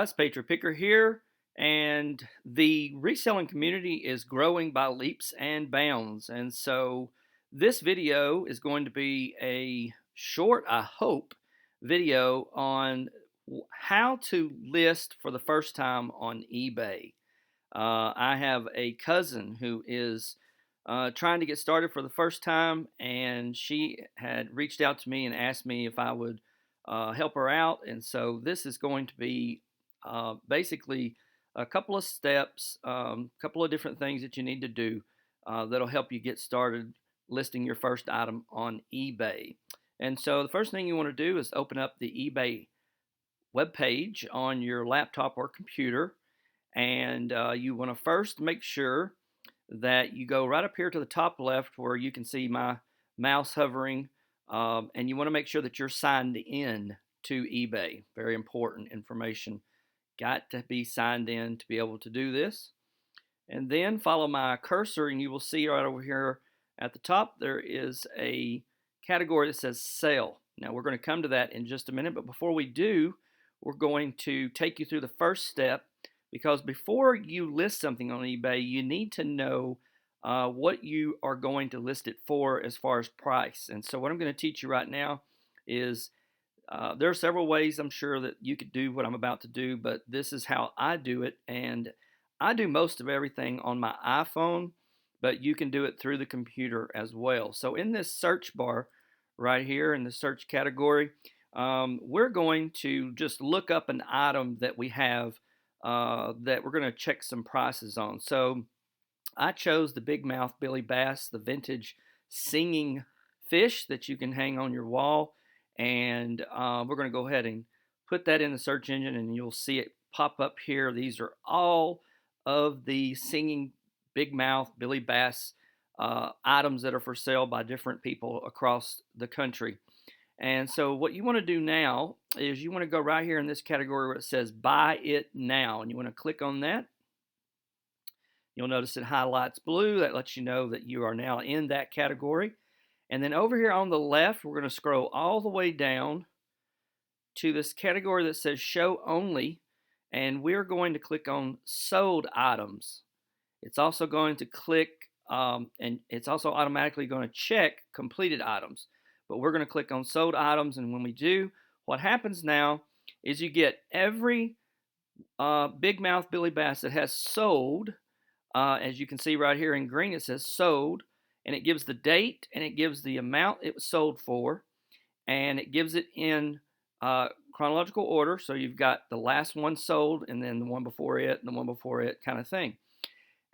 Patriot Picker here, and the reselling community is growing by leaps and bounds. And so this video is going to be a short, I hope, video on how to list for the first time on eBay. I have a cousin who is trying to get started for the first time, and she had reached out to me and asked me if I would help her out. And so this is going to be basically a couple of steps, a couple of different things that you need to do that'll help you get started listing your first item on eBay. And so the first thing you want to do is open up the eBay web page on your laptop or computer, and you want to first make sure that you go right up here to the top left where you can see my mouse hovering, and you want to make sure that you're signed in to eBay. Very important information. Got to be signed in to be able to do this. And then follow my cursor, and you will see right over here at the top there is a category that says sale. Now we're going to come to that in just a minute, but before we do, we're going to take you through the first step, because before you list something on eBay, you need to know what you are going to list it for as far as price. And so what I'm going to teach you right now is there are several ways I'm sure that you could do what I'm about to do, but this is how I do it. And I do most of everything on my iPhone, but you can do it through the computer as well. So in this search bar right here in the search category, we're going to just look up an item that we have that we're going to check some prices on. So I chose the big mouth Billy Bass, the vintage singing fish that you can hang on your wall. And we're going to go ahead and put that in the search engine, and you'll see it pop up here. These are all of the singing big mouth Billy Bass items that are for sale by different people across the country. And so what you want to do now is you want to go right here in this category where it says buy it now, and you want to click on that. You'll notice it highlights blue. That lets you know that you are now in that category. And then over here on the left, we're going to scroll all the way down to this category that says show only, and we're going to click on sold items. It's also going to click and it's also automatically going to check completed items. But we're going to click on sold items, and when we do, what happens now is you get every big mouth Billy Bass that has sold. As you can see right here in green, it says sold, and it gives the date, and it gives the amount it was sold for, and it gives it in chronological order. So you've got the last one sold, and then the one before it, and the one before it, kind of thing.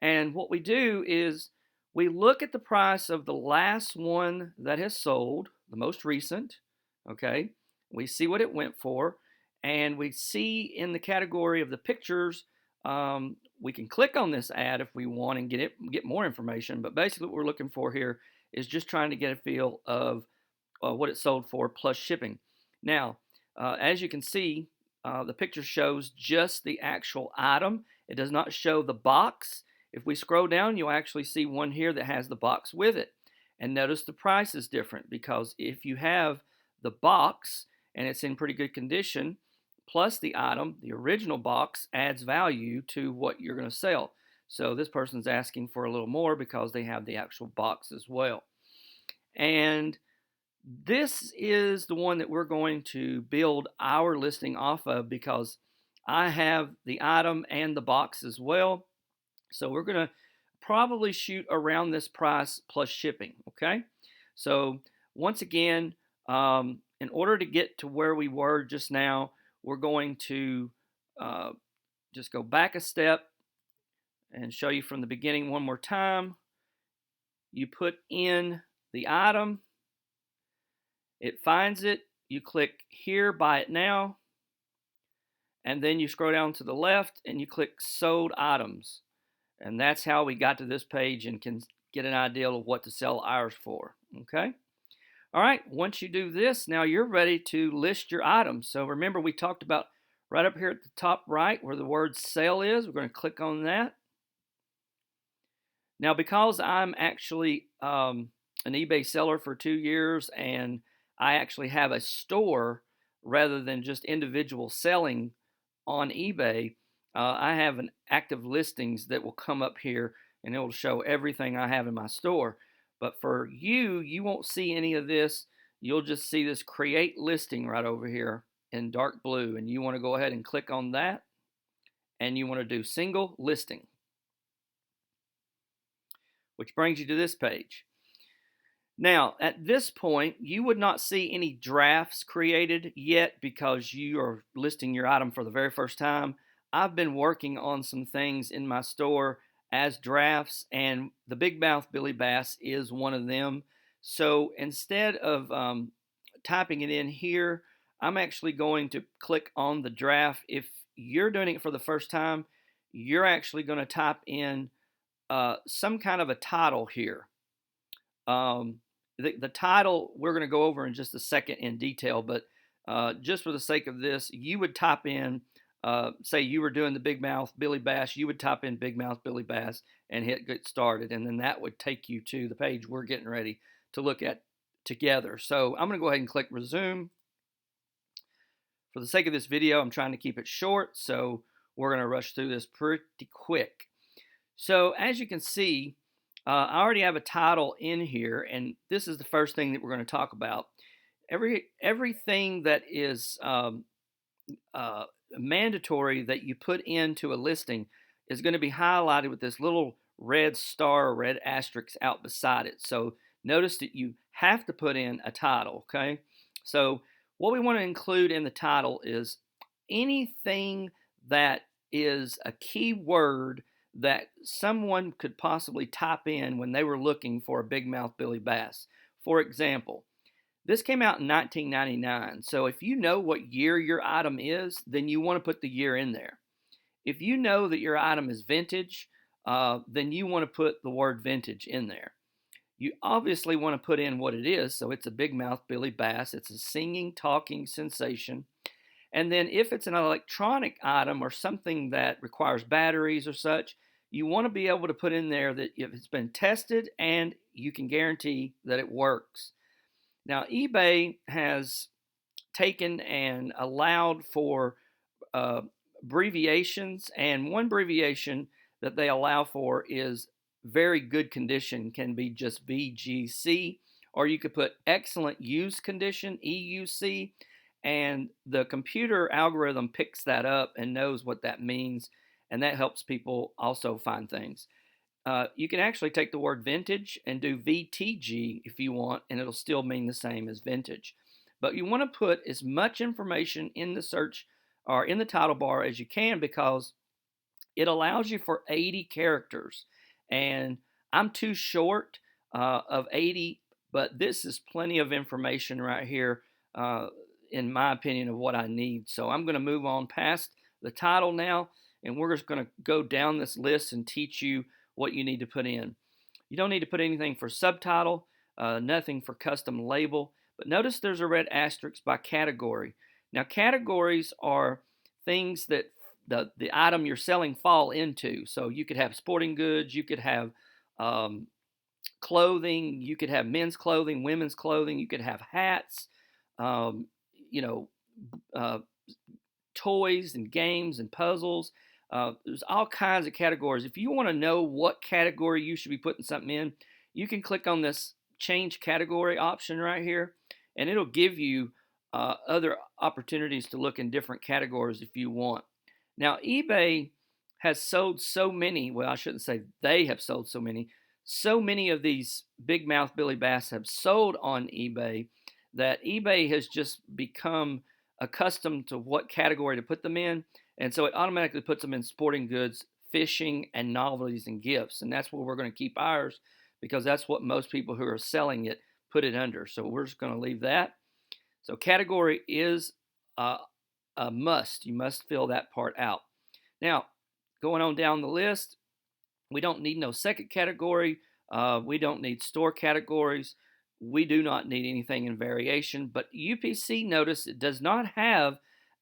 And what we do is we look at the price of the last one that has sold, the most recent, okay? We see what it went for, and we see in the category of the pictures, we can click on this ad if we want and get more information, but basically what we're looking for here is just trying to get a feel of what it sold for plus shipping. Now, as you can see, the picture shows just the actual item. It does not show the box. If we scroll down, you'll actually see one here that has the box with it. And notice the price is different, because if you have the box and it's in pretty good condition, plus the item, the original box adds value to what you're going to sell. So this person's asking for a little more because they have the actual box as well. And this is the one that we're going to build our listing off of, because I have the item and the box as well. So we're going to probably shoot around this price plus shipping, okay? So once again, in order to get to where we were just now, we're going to just go back a step and show you from the beginning one more time. You put in the item, it finds it, you click here, buy it now, and then you scroll down to the left and you click sold items. And that's how we got to this page and can get an idea of what to sell ours for, okay? All right, once you do this, now you're ready to list your items. So remember, we talked about right up here at the top right where the word sale is. We're going to click on that. Now, because I'm actually an eBay seller for 2 years, and I actually have a store rather than just individual selling on eBay, I have an active listings that will come up here and it will show everything I have in my store. But for you, you won't see any of this. You'll just see this create listing right over here in dark blue. And you want to go ahead and click on that. And you want to do single listing, which brings you to this page. Now, at this point, you would not see any drafts created yet because you are listing your item for the very first time. I've been working on some things in my store as drafts, and the Big Mouth Billy Bass is one of them. So instead of typing it in here, I'm actually going to click on the draft. If you're doing it for the first time, you're actually going to type in some kind of a title here. The title we're going to go over in just a second in detail, but just for the sake of this, you would type in, say you were doing the Big Mouth Billy Bass, you would type in Big Mouth Billy Bass and hit get started, and then that would take you to the page we're getting ready to look at together. So I'm going to go ahead and click resume. For the sake of this video, I'm trying to keep it short, so we're going to rush through this pretty quick. So as you can see, I already have a title in here, and this is the first thing that we're going to talk about. Everything that is mandatory that you put into a listing is going to be highlighted with this little red star or red asterisk out beside it. So notice that you have to put in a title, okay? So what we want to include in the title is anything that is a key word that someone could possibly type in when they were looking for a Big Mouth Billy Bass. For example, this came out in 1999, so if you know what year your item is, then you want to put the year in there. If you know that your item is vintage, then you want to put the word vintage in there. You obviously want to put in what it is, so it's a Big Mouth Billy Bass. It's a singing, talking sensation. And then if it's an electronic item or something that requires batteries or such, you want to be able to put in there that if it's been tested and you can guarantee that it works. Now, eBay has taken and allowed for abbreviations, and one abbreviation that they allow for is very good condition, can be just VGC, or you could put excellent use condition, EUC, and the computer algorithm picks that up and knows what that means, and that helps people also find things. You can actually take the word vintage and do VTG if you want, and it'll still mean the same as vintage. But you want to put as much information in the search or in the title bar as you can, because it allows you for 80 characters. And I'm too short of 80, but this is plenty of information right here, in my opinion, of what I need. So I'm going to move on past the title now, and we're just going to go down this list and teach you what you need to put in. You don't need to put anything for subtitle, nothing for custom label, but notice there's a red asterisk by category. Now, categories are things that the item you're selling fall into. So you could have sporting goods, you could have clothing, you could have men's clothing, women's clothing, you could have hats, you know, toys and games and puzzles. There's all kinds of categories. If you want to know what category you should be putting something in, you can click on this change category option right here, and it'll give you other opportunities to look in different categories if you want. Now, eBay has sold so many, well, I shouldn't say they have sold so many of these Big Mouth Billy Bass have sold on eBay, that eBay has just become accustomed to what category to put them in, and so it automatically puts them in sporting goods, fishing, and novelties and gifts, and that's where we're going to keep ours, because that's what most people who are selling it put it under. So we're just going to leave that. So category is a must. You must fill that part out. Now, going on down the list, we don't need no second category. We don't need store categories. We do not need anything in variation, but UPC, notice it does not have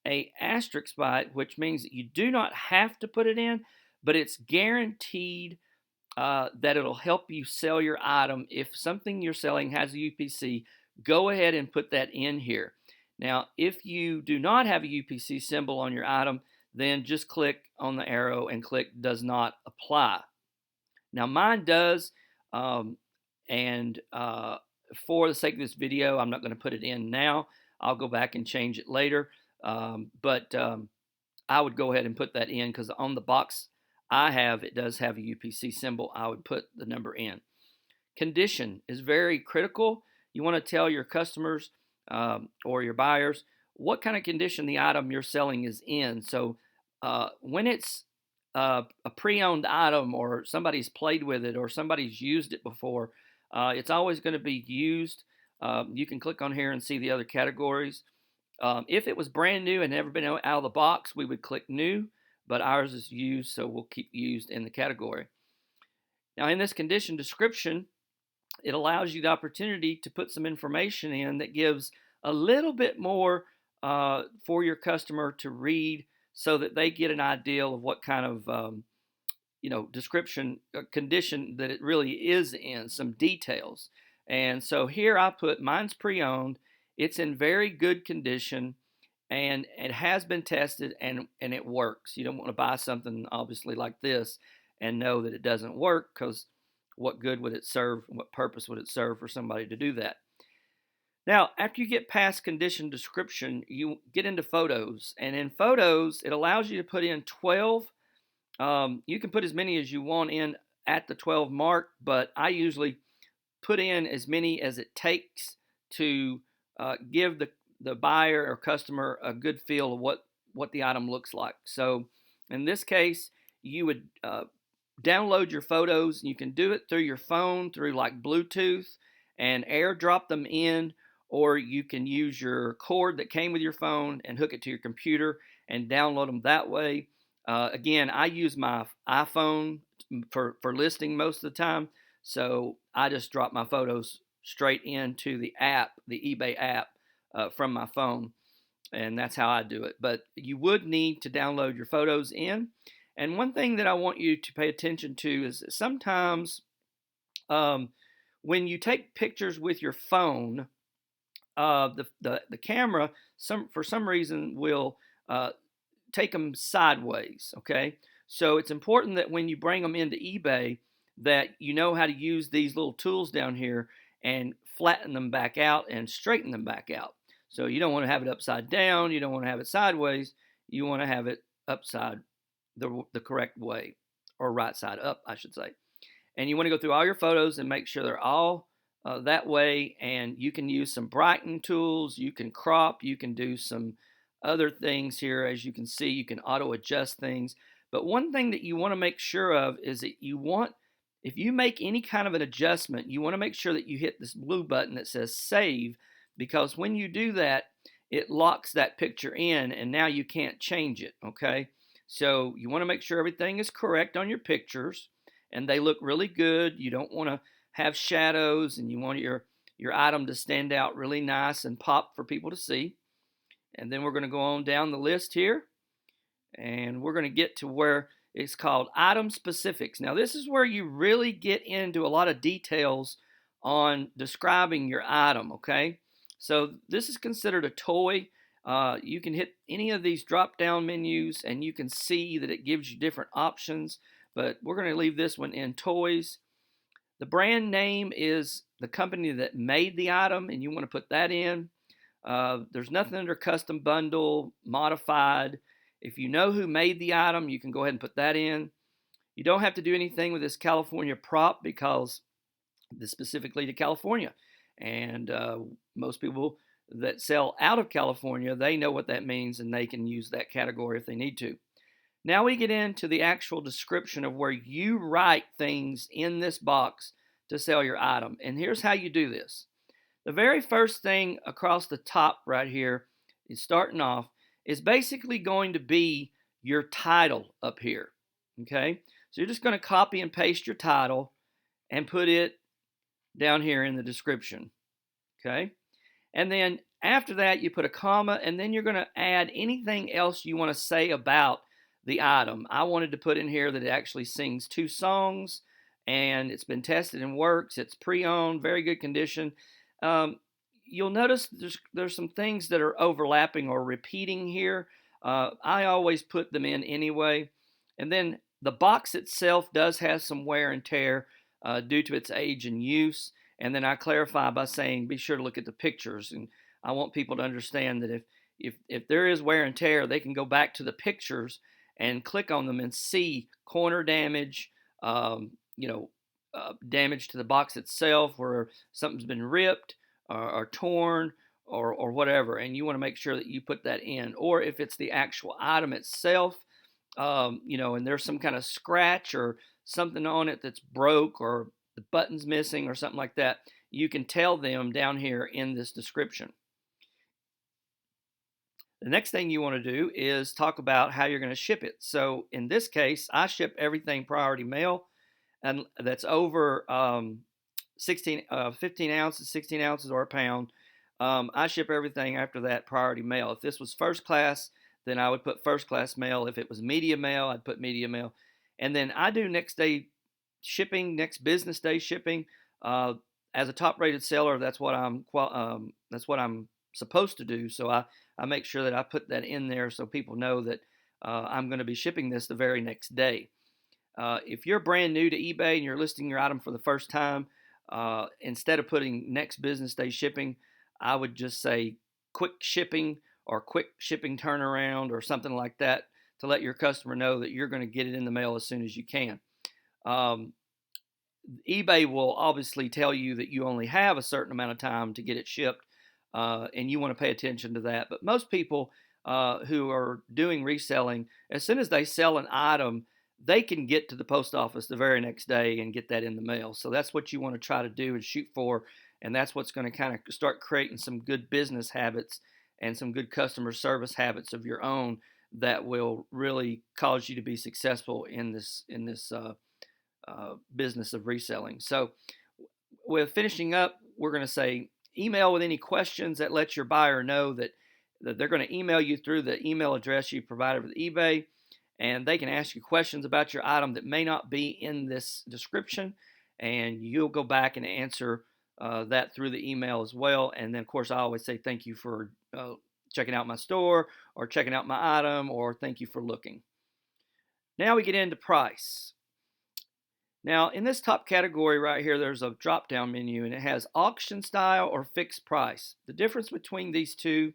a asterisk by it, which means that you do not have to put it in, but it's guaranteed that it'll help you sell your item. If something you're selling has a UPC, go ahead and put that in here. Now, if you do not have a UPC symbol on your item, then just click on the arrow and click does not apply. Now mine does, um, and for the sake of this video, I'm not going to put it in now. I'll go back and change it later. But I would go ahead and put that in because on the box I have, it does have a UPC symbol. I would put the number in. Condition is very critical. You want to tell your customers or your buyers what kind of condition the item you're selling is in. So when it's a pre-owned item or somebody's played with it or somebody's used it before, it's always going to be used. You can click on here and see the other categories. If it was brand new and never been out of the box, we would click new, but ours is used, so we'll keep used in the category. Now in this condition description, it allows you the opportunity to put some information in that gives a little bit more for your customer to read so that they get an idea of what kind of description condition that it really is in, some details. And so here I put mine's pre-owned. It's in very good condition and it has been tested and it works. You don't want to buy something obviously like this and know that it doesn't work, because what good would it serve? What purpose would it serve for somebody to do that? Now, after you get past condition description, you get into photos. And in photos, it allows you to put in 12. You can put as many as you want in at the 12 mark, but I usually put in as many as it takes to give the buyer or customer a good feel of what the item looks like. So in this case, you would download your photos. You can do it through your phone, through like Bluetooth, and airdrop them in, or you can use your cord that came with your phone and hook it to your computer and download them that way. Again, I use my iPhone for listing most of the time, so I just drop my photos straight into the app, the eBay app, from my phone, and that's how I do it. But you would need to download your photos in. And one thing that I want you to pay attention to is that sometimes when you take pictures with your phone, the camera for some reason will take them sideways. Okay, so it's important that when you bring them into eBay, that you know how to use these little tools down here and flatten them back out and straighten them back out. So you don't want to have it upside down. You don't want to have it sideways. You want to have it upside the correct way, or right side up, I should say. And you want to go through all your photos and make sure they're all that way. And you can use some brighten tools. You can crop. You can do some other things here. As you can see, you can auto adjust things. But one thing that you want to make sure of is that if you make any kind of an adjustment, you want to make sure that you hit this blue button that says save, because when you do that, it locks that picture in and now you can't change it. Okay, so you want to make sure everything is correct on your pictures and they look really good. You don't want to have shadows, and you want your item to stand out really nice and pop for people to see. And then we're going to go on down the list here, and we're going to get to where it's called item specifics. Now this is where you really get into a lot of details on describing your item. Okay, so this is considered a toy. You can hit any of these drop down menus and you can see that it gives you different options, but we're going to leave this one in toys. The brand name is the company that made the item, and you want to put that in. There's nothing under custom bundle, modified. If you know who made the item, you can go ahead and put that in. You don't have to do anything with this California prop because this is specifically to California, and most people that sell out of California, they know what that means and they can use that category if they need to. Now we get into the actual description of where you write things in this box to sell your item. And here's how you do this. The very first thing across the top right here is starting off is basically going to be your title up here. Okay, so you're just going to copy and paste your title and put it down here in the description. Okay, and then after that you put a comma, and then you're going to add anything else you want to say about the item. I wanted to put in here that it actually sings 2 songs and it's been tested and works. It's pre-owned, very good condition. You'll notice there's some things that are overlapping or repeating here. I always put them in anyway. And then the box itself does have some wear and tear due to its age and use. And then I clarify by saying, be sure to look at the pictures. And I want people to understand that if there is wear and tear, they can go back to the pictures and click on them and see corner damage, um, you know, damage to the box itself where something's been ripped or torn or whatever, and you want to make sure that you put that in. Or if it's the actual item itself, and there's some kind of scratch or something on it that's broke or the button's missing or something like that, you can tell them down here in this description. The next thing you want to do is talk about how you're going to ship it. So in this case, I ship everything priority mail, and that's over 15 ounces, 16 ounces, or a pound. I ship everything after that priority mail. If this was first class, then I would put first class mail. If it was media mail, I'd put media mail. And then I do next day shipping, next business day shipping. As a top rated seller, that's what I'm supposed to do. So I make sure that I put that in there so people know that I'm going to be shipping this the very next day. If you're brand new to eBay and you're listing your item for the first time, instead of putting next business day shipping, I would just say quick shipping or quick shipping turnaround or something like that to let your customer know that you're going to get it in the mail as soon as you can. eBay will obviously tell you that you only have a certain amount of time to get it shipped, and you want to pay attention to that. But most people who are doing reselling, as soon as they sell an item, they can get to the post office the very next day and get that in the mail. So that's what you want to try to do and shoot for, and that's what's going to kind of start creating some good business habits and some good customer service habits of your own that will really cause you to be successful in this business of reselling. So with finishing up, we're going to say email with any questions that lets your buyer know that they're going to email you through the email address you provided with eBay, and they can ask you questions about your item that may not be in this description, and you'll go back and answer that through the email as well. And then, of course, I always say thank you for checking out my store or checking out my item, or thank you for looking. Now we get into price. Now, in this top category right here, there's a drop-down menu, and it has auction style or fixed price. The difference between these two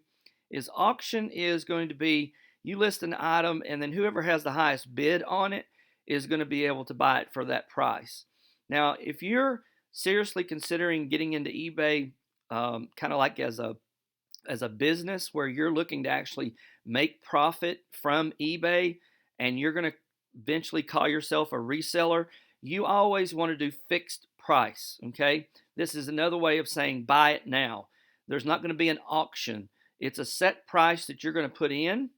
is auction is going to be you list an item, and then whoever has the highest bid on it is going to be able to buy it for that price. Now, if you're seriously considering getting into eBay, kind of like as a business where you're looking to actually make profit from eBay, and you're going to eventually call yourself a reseller, you always want to do fixed price, okay? This is another way of saying buy it now. There's not going to be an auction. It's a set price that you're going to put in,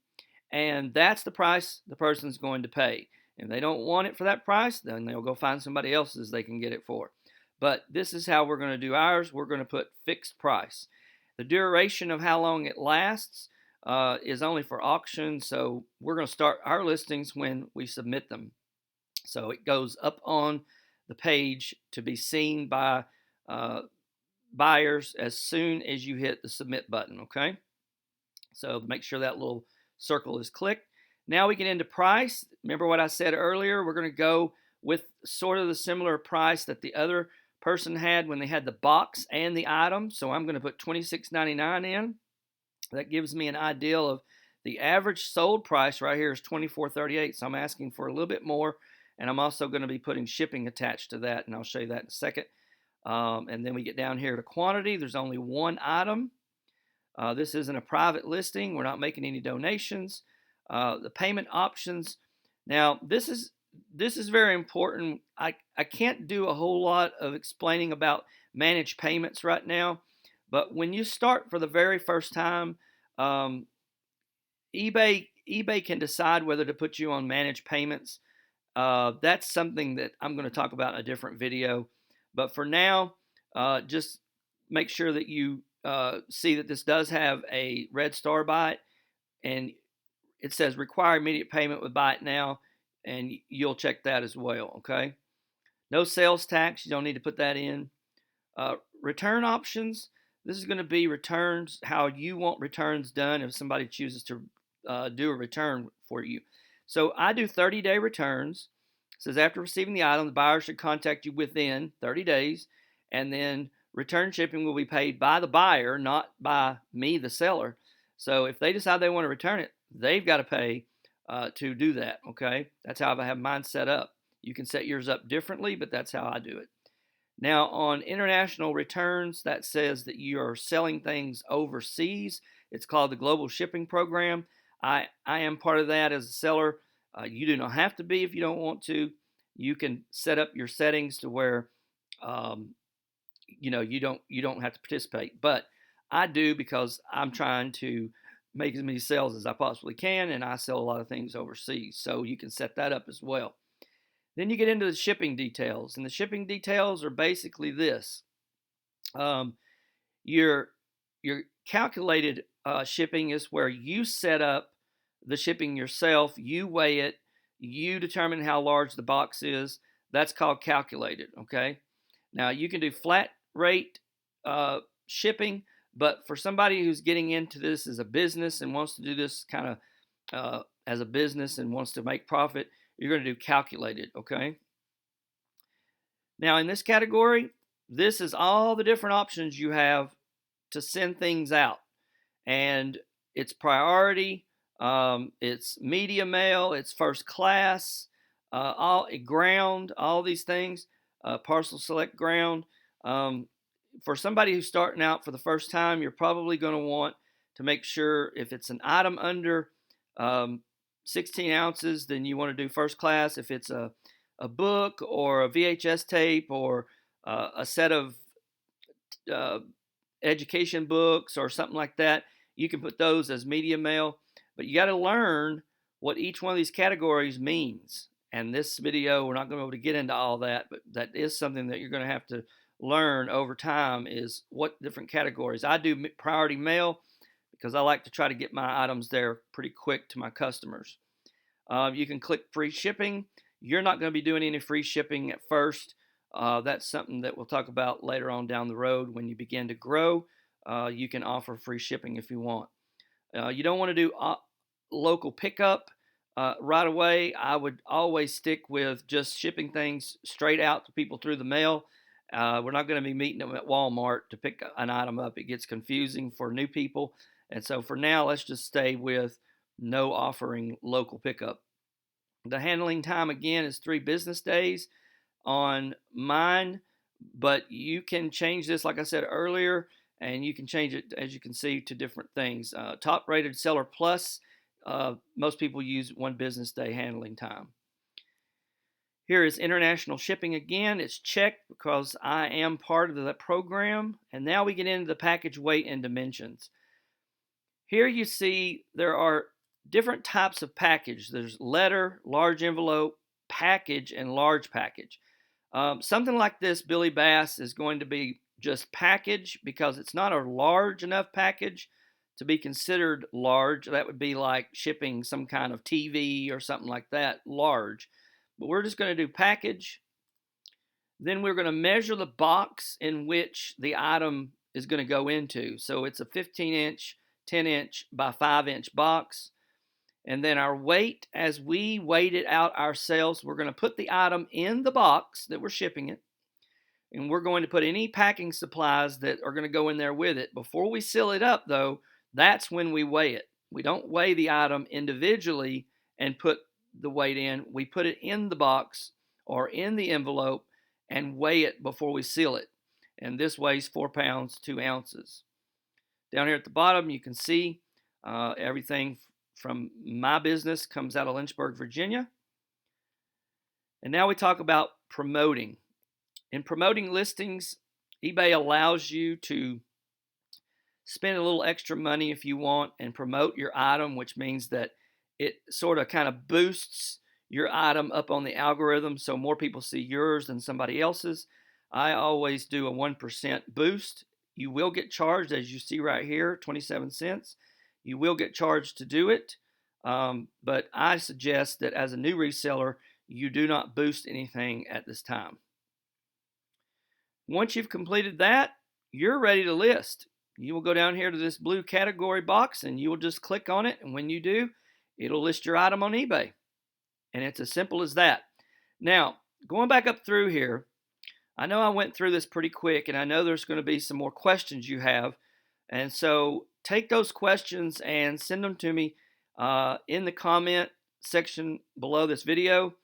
and that's the price the person's going to pay. If they don't want it for that price, then they'll go find somebody else's they can get it for. But this is how we're going to do ours. We're going to put fixed price. The duration of how long it lasts is only for auction, so we're going to start our listings when we submit them. So it goes up on the page to be seen by buyers as soon as you hit the submit button, okay? So make sure that little circle is clicked. Now we get into price. Remember what I said earlier? We're going to go with sort of the similar price that the other person had when they had the box and the item. So I'm going to put $26.99 in. That gives me an idea of the average sold price right here is $24.38. So I'm asking for a little bit more. And I'm also going to be putting shipping attached to that, and I'll show you that in a second. And then we get down here to quantity. There's only one item. This isn't a private listing. We're not making any donations. The payment options. Now, this is very important. I can't do a whole lot of explaining about managed payments right now, but when you start for the very first time, eBay can decide whether to put you on managed payments. That's something that I'm going to talk about in a different video. But for now, just make sure that you see that this does have a red star by it, and it says require immediate payment with buy it now, and you'll check that as well, okay? No sales tax, you don't need to put that in. Return options, this is going to be returns, how you want returns done if somebody chooses to do a return for you. So I do 30-day returns. It says after receiving the item, the buyer should contact you within 30 days, and then return shipping will be paid by the buyer, not by me, the seller. So if they decide they want to return it, they've got to pay to do that. Okay, that's how I have mine set up. You can set yours up differently, but that's how I do it. Now, on international returns, that says that you are selling things overseas. It's called the Global Shipping Program. I am part of that as a seller. You do not have to be if you don't want to. You can set up your settings to where um, you don't have to participate. But I do because I'm trying to make as many sales as I possibly can, and I sell a lot of things overseas. So you can set that up as well. Then you get into the shipping details, and the shipping details are basically this: um, your your calculated shipping is where you set up the shipping yourself. You weigh it. You determine how large the box is. That's called calculated. Okay. Now you can do flat rate shipping, but for somebody who's getting into this as a business and wants to do this kind of as a business and wants to make profit, you're going to do calculated. Okay. Now in this category, this is all the different options you have to send things out, and it's priority, it's media mail, it's first class, all ground, all these things, parcel select ground. For somebody who's starting out for the first time, you're probably going to want to make sure if it's an item under 16 ounces, then you want to do first class. If it's a book or a VHS tape or a set of uh, education books or something like that, you can put those as media mail. But you got to learn what each one of these categories means. And this video, we're not going to be able to get into all that, but that is something that you're going to have to learn over time, is what different categories. I do priority mail because I like to try to get my items there pretty quick to my customers. You can click free shipping. You're not going to be doing any free shipping at first. That's something that we'll talk about later on down the road. When you begin to grow, you can offer free shipping if you want. You don't want to do local pickup right away. I would always stick with just shipping things straight out to people through the mail. We're not going to be meeting them at Walmart to pick an item up. It gets confusing for new people. And so for now, let's just stay with no offering local pickup. The handling time, again, is 3 business days on mine, but you can change this, like I said earlier, and you can change it, as you can see, to different things. Top rated seller plus, most people use 1 business day handling time. Here is international shipping again. It's checked because I am part of that program. And now we get into the package weight and dimensions. Here you see there are different types of package. There's letter, large envelope, package, and large package. Something like this, Billy Bass, is going to be just package because it's not a large enough package to be considered large. That would be like shipping some kind of TV or something like that, large. But we're just going to do package. Then we're going to measure the box in which the item is going to go into. So it's a 15-inch, 10-inch by 5-inch box. And then our weight, as we weight it out ourselves, we're going to put the item in the box that we're shipping it. And we're going to put any packing supplies that are going to go in there with it. Before we seal it up, though, that's when we weigh it. We don't weigh the item individually and put the weight in. We put it in the box or in the envelope and weigh it before we seal it. And this weighs 4 pounds, 2 ounces. Down here at the bottom, you can see everything from my business comes out of Lynchburg, Virginia. And now we talk about promoting. In promoting listings, eBay allows you to spend a little extra money if you want and promote your item, which means that it sort of kind of boosts your item up on the algorithm so more people see yours than somebody else's. I always do a 1% boost. You will get charged, as you see right here, 27 cents. You will get charged to do it, but I suggest that as a new reseller, you do not boost anything at this time. Once you've completed that, you're ready to list. you will go down here to this blue category box and you will just click on it. And when you do, it'll list your item on eBay. And it's as simple as that. Now, going back up through here, I know I went through this pretty quick, and I know there's going to be some more questions you have. And so take those questions and send them to me in the comment section below this video.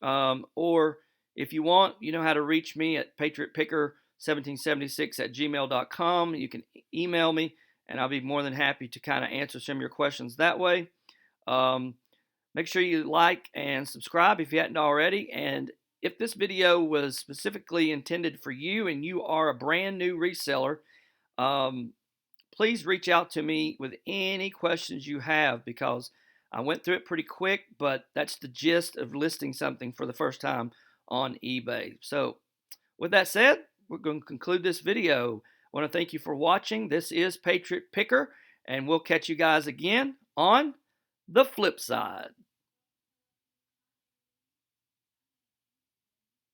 Or if you want, you know how to reach me at patriotpicker1776@gmail.com. You can email me, and I'll be more than happy to kind of answer some of your questions that way. Make sure you like and subscribe if you hadn't already. And if this video was specifically intended for you and you are a brand new reseller, please reach out to me with any questions you have, because I went through it pretty quick, but that's the gist of listing something for the first time on eBay. So with that said, we're going to conclude this video. I want to thank you for watching. This is Patriot Picker, and we'll catch you guys again on the flip side.